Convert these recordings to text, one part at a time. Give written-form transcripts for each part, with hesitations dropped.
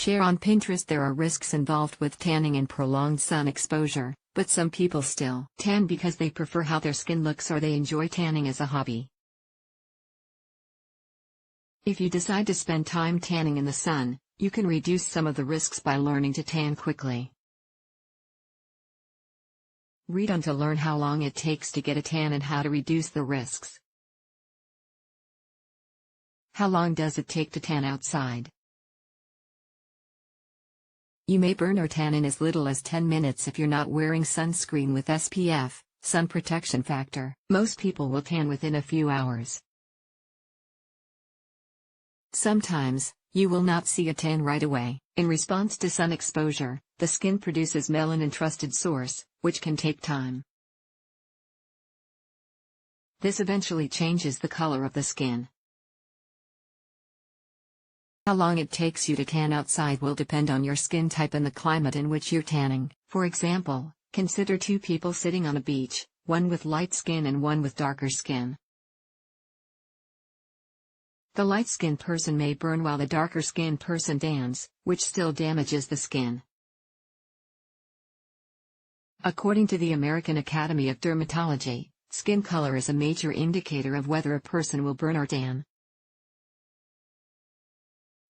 Share on Pinterest. There are risks involved with tanning and prolonged sun exposure, but some people still tan because they prefer how their skin looks or they enjoy tanning as a hobby. If you decide to spend time tanning in the sun, you can reduce some of the risks by learning to tan quickly. Read on to learn how long it takes to get a tan and how to reduce the risks. How long does it take to tan outside? You may burn or tan in as little as 10 minutes if you're not wearing sunscreen with SPF, sun protection factor. Most people will tan within a few hours. Sometimes, you will not see a tan right away. In response to sun exposure, the skin produces melanin, trusted source, which can take time. This eventually changes the color of the skin. How long it takes you to tan outside will depend on your skin type and the climate in which you're tanning. For example, consider two people sitting on a beach, one with light skin and one with darker skin. The light-skinned person may burn while the darker-skinned person tans, which still damages the skin. According to the American Academy of Dermatology, skin color is a major indicator of whether a person will burn or tan.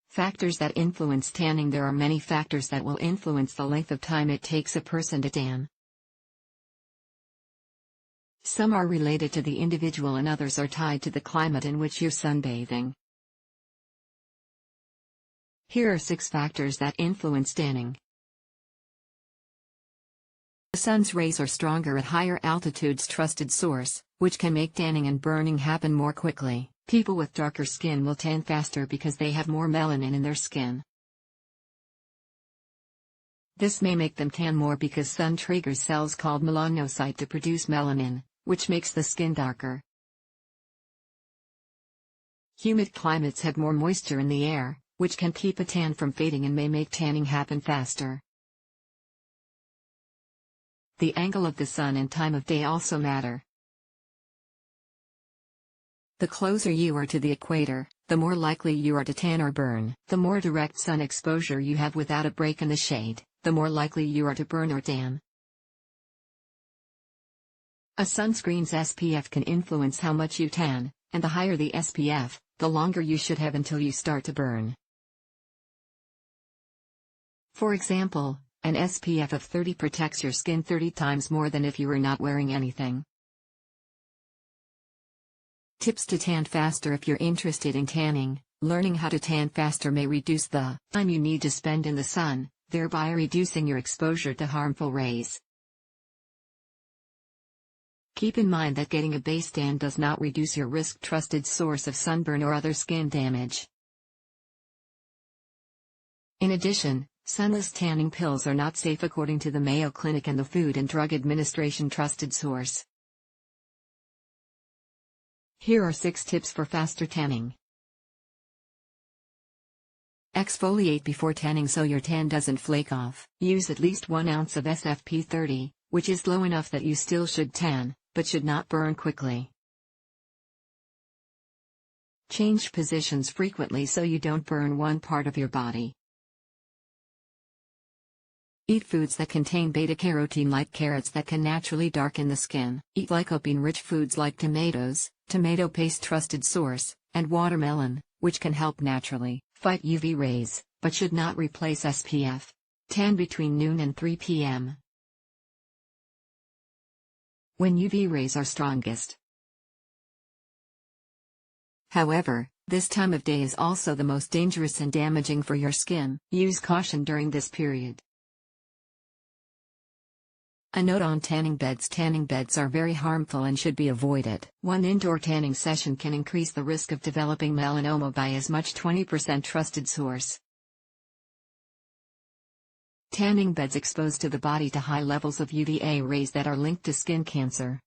Factors that influence tanning. There are many factors that will influence the length of time it takes a person to tan. Some are related to the individual and others are tied to the climate in which you're sunbathing. Here are 6 factors that influence tanning. The sun's rays are stronger at higher altitudes, trusted source, which can make tanning and burning happen more quickly. People with darker skin will tan faster because they have more melanin in their skin. This may make them tan more because sun triggers cells called melanocytes to produce melanin, which makes the skin darker. Humid climates have more moisture in the air, which can keep a tan from fading and may make tanning happen faster. The angle of the sun and time of day also matter. The closer you are to the equator, the more likely you are to tan or burn. The more direct sun exposure you have without a break in the shade, the more likely you are to burn or tan. A sunscreen's SPF can influence how much you tan, and the higher the SPF, the longer you should have until you start to burn. For example, an SPF of 30 protects your skin 30 times more than if you were not wearing anything. Tips to tan faster. If you're interested in tanning, learning how to tan faster may reduce the time you need to spend in the sun, thereby reducing your exposure to harmful rays. Keep in mind that getting a base tan does not reduce your risk. Trusted source of sunburn or other skin damage. In addition, sunless tanning pills are not safe according to the Mayo Clinic and the Food and Drug Administration. Trusted source. Here are 6 tips for faster tanning. Exfoliate before tanning so your tan doesn't flake off. Use at least 1 ounce of SFP 30, which is low enough that you still should tan, but should not burn quickly. Change positions frequently so you don't burn one part of your body. Eat foods that contain beta-carotene like carrots that can naturally darken the skin. Eat lycopene-rich foods like tomatoes, tomato paste. Trusted source, and watermelon, which can help naturally fight UV rays, but should not replace SPF. Tan between noon and 3 p.m. when UV rays are strongest. However, this time of day is also the most dangerous and damaging for your skin. Use caution during this period. A note on tanning beds. Tanning beds are very harmful and should be avoided. One indoor tanning session can increase the risk of developing melanoma by as much 20%. Trusted source. Tanning beds expose to the body to high levels of UVA rays that are linked to skin cancer.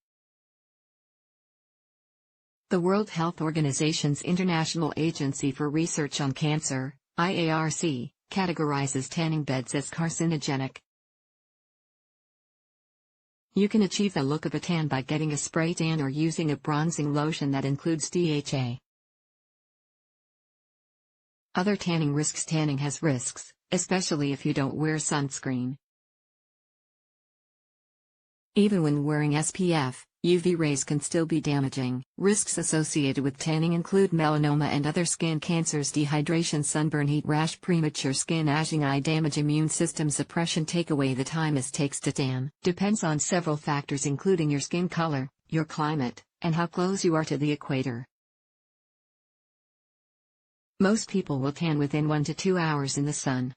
The World Health Organization's International Agency for Research on Cancer, IARC, categorizes tanning beds as carcinogenic. You can achieve the look of a tan by getting a spray tan or using a bronzing lotion that includes DHA. Other tanning risks. Tanning has risks, especially if you don't wear sunscreen. Even when wearing SPF, UV rays can still be damaging. Risks associated with tanning include melanoma and other skin cancers, dehydration, sunburn, heat rash, premature skin aging, eye damage, immune system suppression. Take away the time it takes to tan depends on several factors, including your skin color, your climate, and how close you are to the equator. Most people will tan within 1 to 2 hours in the sun.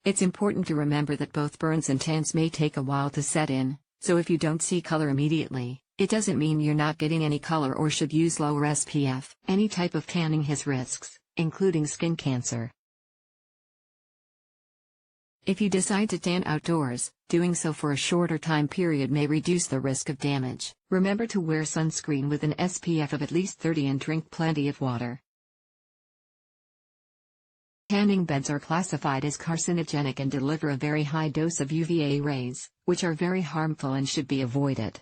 It's important to remember that both burns and tans may take a while to set in, so if you don't see color immediately, it doesn't mean you're not getting any color or should use lower SPF. Any type of tanning has risks, including skin cancer. If you decide to tan outdoors, doing so for a shorter time period may reduce the risk of damage. Remember to wear sunscreen with an SPF of at least 30 and drink plenty of water. Tanning beds are classified as carcinogenic and deliver a very high dose of UVA rays, which are very harmful and should be avoided.